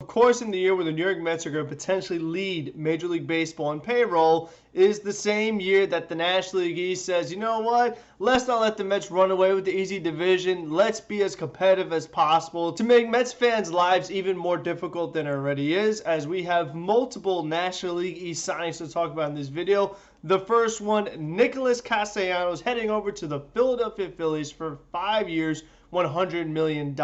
Of course, in the year where the New York Mets are going to potentially lead Major League Baseball in payroll is the same year that the National League East says, you know what, let's not let the Mets run away with the easy division. Let's be as competitive as possible to make Mets fans' lives even more difficult than it already is, as we have multiple National League East signings to talk about in this video. The first one, Nicholas Castellanos heading over to the Philadelphia Phillies for 5 years, $100 million.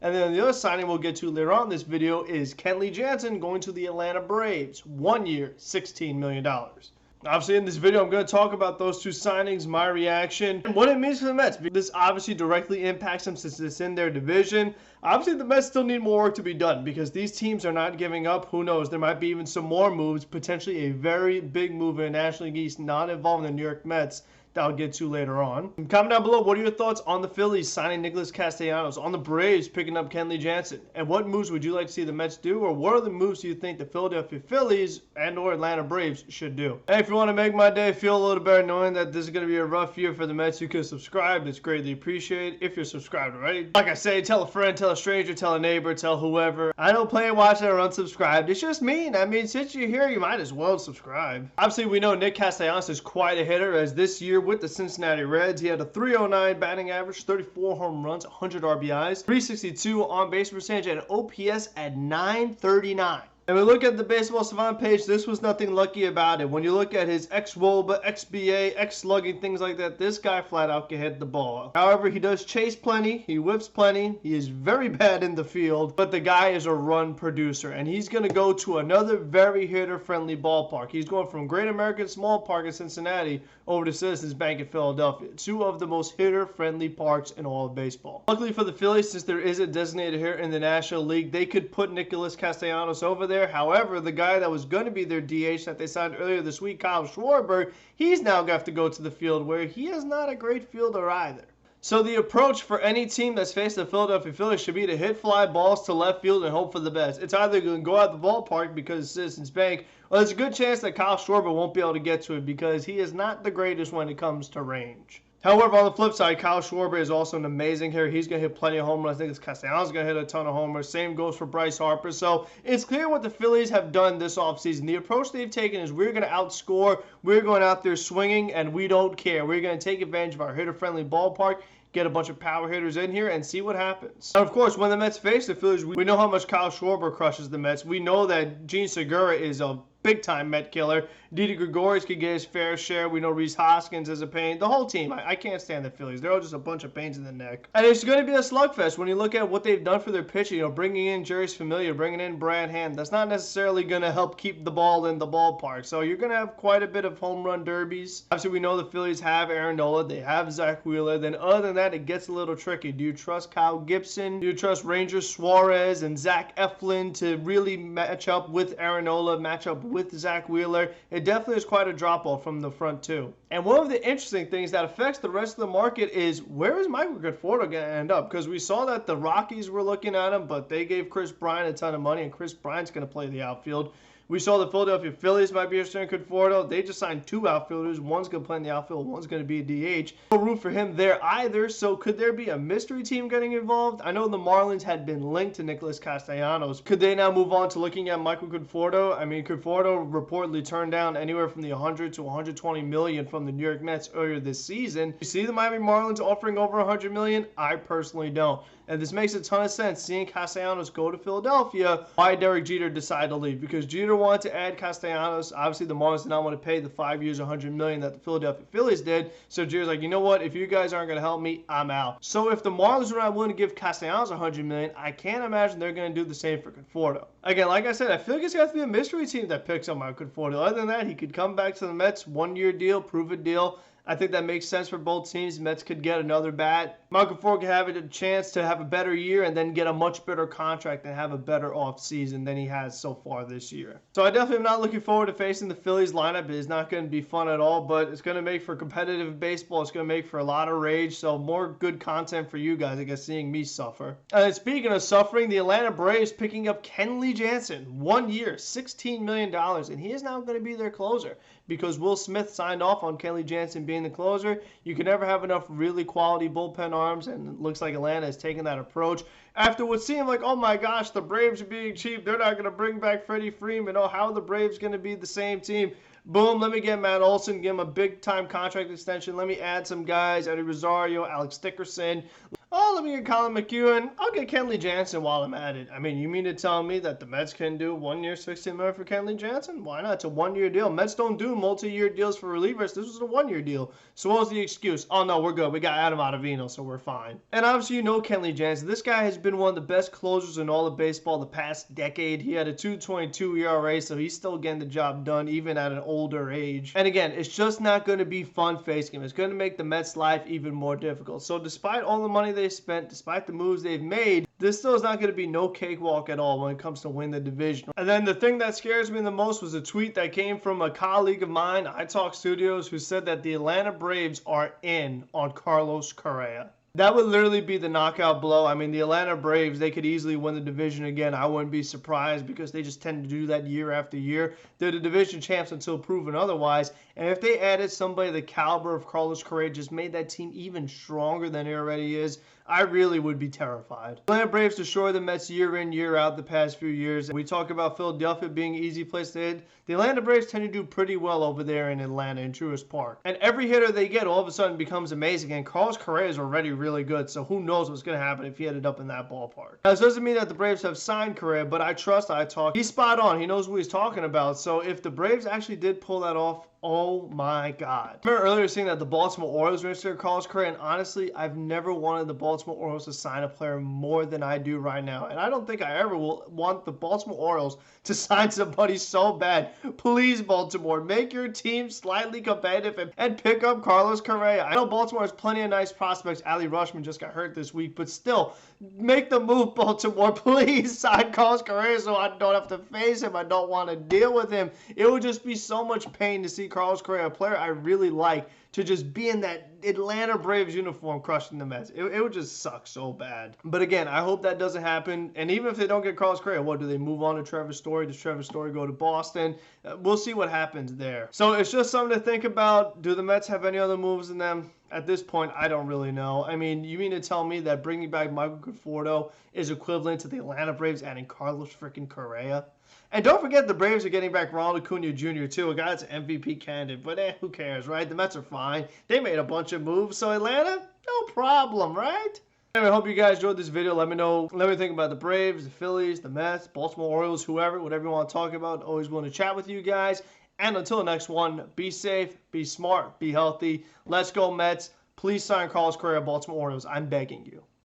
And then the other signing we'll get to later on in this video is Kenley Jansen going to the Atlanta Braves. 1 year, $16 million. Obviously, in this video, I'm going to talk about those two signings, my reaction, and what it means for the Mets. This obviously directly impacts them since it's in their division. Obviously, the Mets still need more work to be done because these teams are not giving up. Who knows? There might be even some more moves, potentially a very big move in the National League East not involving the New York Mets that I'll get to later on. And comment down below, what are your thoughts on the Phillies signing Nicholas Castellanos, on the Braves picking up Kenley Jansen, and what moves would you like to see the Mets do, or what are the moves do you think the Philadelphia Phillies and or Atlanta Braves should do? And if you want to make my day feel a little better knowing that this is going to be a rough year for the Mets, you can subscribe. It's greatly appreciated if you're subscribed already. Like I say, tell a friend, tell a stranger, tell a neighbor, tell whoever. I don't play and watch that or unsubscribed. It's just me. I mean, since you're here, you might as well subscribe. Obviously, we know Nick Castellanos is quite a hitter, as this year with the Cincinnati Reds, he had a .309 batting average, 34 home runs, 100 RBIs, 362 on base percentage, and an OPS at 939. And we look at the Baseball Savant page, this was nothing lucky about it. When you look at his xWOBA, xBA, xSlugging, things like that, this guy flat out can hit the ball. However, he does chase plenty, he whips plenty, he is very bad in the field, but the guy is a run producer, and he's going to go to another very hitter-friendly ballpark. He's going from Great American Small Park in Cincinnati over to Citizens Bank in Philadelphia, two of the most hitter-friendly parks in all of baseball. Luckily for the Phillies, since there is a designated hitter in the National League, they could put Nicholas Castellanos over there. However, the guy that was going to be their DH that they signed earlier this week, Kyle Schwarber, he's now going to have to go to the field where he is not a great fielder either. So the approach for any team that's faced the Philadelphia Phillies should be to hit fly balls to left field and hope for the best. It's either going to go out the ballpark because it's Citizens Bank, or there's a good chance that Kyle Schwarber won't be able to get to it because he is not the greatest when it comes to range. However, on the flip side, Kyle Schwarber is also an amazing hitter. He's going to hit plenty of home runs. I think it's Castellanos is going to hit a ton of homers. Same goes for Bryce Harper. So it's clear what the Phillies have done this offseason. The approach they've taken is we're going to outscore. We're going out there swinging, and we don't care. We're going to take advantage of our hitter-friendly ballpark, get a bunch of power hitters in here, and see what happens. And of course, when the Mets face the Phillies, we know how much Kyle Schwarber crushes the Mets. We know that Gene Segura is a big-time Met killer. Didi Gregorius could get his fair share. We know Rhys Hoskins is a pain. The whole team, I can't stand the Phillies. They're all just a bunch of pains in the neck. And it's going to be a slugfest when you look at what they've done for their pitching. You know, bringing in Jerry's Familia, bringing in Brad Hand. That's not necessarily going to help keep the ball in the ballpark. So you're going to have quite a bit of home run derbies. Obviously, we know the Phillies have Aaron Nola. They have Zach Wheeler. Then other than that, it gets a little tricky. Do you trust Kyle Gibson? Do you trust Ranger Suarez and Zach Eflin to really match up with Aaron Nola, match up with Zach Wheeler? It definitely is quite a drop-off from the front, too. And one of the interesting things that affects the rest of the market is where is Michael Conforto going to end up? Because we saw that the Rockies were looking at him, but they gave Chris Bryant a ton of money, and Chris Bryant's going to play the outfield. We saw the Philadelphia Phillies might be interested in Conforto. They just signed two outfielders. One's going to play in the outfield. One's going to be a DH. No room for him there either. So could there be a mystery team getting involved? I know the Marlins had been linked to Nicholas Castellanos. Could they now move on to looking at Michael Conforto? I mean, Conforto reportedly turned down anywhere from the 100 to 120 million from the New York Mets earlier this season. You see the Miami Marlins offering over 100 million? I personally don't. And this makes a ton of sense, seeing Castellanos go to Philadelphia. Why Derek Jeter decided to leave? Because Jeter wanted to add Castellanos. Obviously, the Marlins did not want to pay the 5 years, $100 million that the Philadelphia Phillies did. So Jeter's like, you know what? If you guys aren't going to help me, I'm out. So if the Marlins are not willing to give Castellanos $100 million, I can't imagine they're going to do the same for Conforto. Again, like I said, I feel like it's got to be a mystery team that picks up Michael Conforto. Other than that, he could come back to the Mets, 1 year deal, prove it deal. I think that makes sense for both teams. Mets could get another bat. Michael Conforto could have a chance to have a better year and then get a much better contract and have a better offseason than he has so far this year. So I definitely am not looking forward to facing the Phillies lineup. It is not going to be fun at all, but it's going to make for competitive baseball. It's going to make for a lot of rage. So more good content for you guys, I guess, seeing me suffer. And speaking of suffering, the Atlanta Braves picking up Kenley Jansen. 1 year, $16 million. And he is now going to be their closer because Will Smith signed off on Kenley Jansen being being the closer. You can never have enough really quality bullpen arms, and it looks like Atlanta is taking that approach. After what seemed like, oh my gosh, the Braves are being cheap. They're not going to bring back Freddie Freeman. Oh, how are the Braves going to be the same team? Boom, let me get Matt Olson, give him a big-time contract extension. Let me add some guys, Eddie Rosario, Alex Dickerson. Oh, let me get Colin McEwen. I'll get Kenley Jansen while I'm at it. I mean, you mean to tell me that the Mets can do 1 year, $16 million for Kenley Jansen? Why not? It's a 1 year deal. Mets don't do multi-year deals for relievers. This was a 1 year deal. So what was the excuse? Oh, no, we're good. We got Adam Ottavino, so we're fine. And obviously, you know Kenley Jansen. This guy has been one of the best closers in all of baseball the past decade. He had a 2.22 ERA, so he's still getting the job done, even at an older age. And again, it's just not going to be fun facing him. It's going to make the Mets' life even more difficult. So despite all the money they spent, despite the moves they've made, this still is not going to be no cakewalk at all when it comes to win the division. And then the thing that scares me the most was a tweet that came from a colleague of mine, iTalk Studios, who said that the Atlanta Braves are in on Carlos Correa. That would literally be the knockout blow. I mean, the Atlanta Braves, they could easily win the division again. I wouldn't be surprised because they just tend to do that year after year. They're the division champs until proven otherwise. And if they added somebody the caliber of Carlos Correa, just made that team even stronger than it already is, I really would be terrified. The Atlanta Braves destroy the Mets year in, year out the past few years. We talk about Philadelphia being an easy place to hit. The Atlanta Braves tend to do pretty well over there in Atlanta, in Truist Park. And every hitter they get all of a sudden becomes amazing. And Carlos Correa is already really good, so who knows what's going to happen if he ended up in that ballpark. Now, this doesn't mean that the Braves have signed Correa, but I trust iTalk. He's spot on. He knows what he's talking about. So if the Braves actually did pull that off, oh my God. I remember earlier saying that the Baltimore Orioles were interested in Carlos Correa, and honestly, I've never wanted the Baltimore Orioles to sign a player more than I do right now. And I don't think I ever will want the Baltimore Orioles to sign somebody so bad. Please, Baltimore, make your team slightly competitive and pick up Carlos Correa. I know Baltimore has plenty of nice prospects. Ali Rushman just got hurt this week, but still, make the move, Baltimore. Please sign Carlos Correa so I don't have to face him. I don't want to deal with him. It would just be so much pain to see Carlos Correa, a player I really like, to just be in that Atlanta Braves uniform crushing the Mets. It would just suck so bad. But again, I hope that doesn't happen. And even if they don't get Carlos Correa, what, do they move on to Trevor Story? Does Trevor Story go to Boston? We'll see what happens there. So it's just something to think about. Do the Mets have any other moves in them? At this point, I don't really know. I mean, you mean to tell me that bringing back Michael Conforto is equivalent to the Atlanta Braves adding Carlos freaking Correa? And don't forget the Braves are getting back Ronald Acuna Jr. too, a guy that's an MVP candidate. But who cares, right? The Mets are fine. They made a bunch of moves. So Atlanta, no problem, right? Anyway, I hope you guys enjoyed this video. Let me know. Let me think about the Braves, the Phillies, the Mets, Baltimore Orioles, whoever, whatever you want to talk about. Always willing to chat with you guys. And until the next one, be safe, be smart, be healthy. Let's go Mets. Please sign Carlos Correa, Baltimore Orioles. I'm begging you.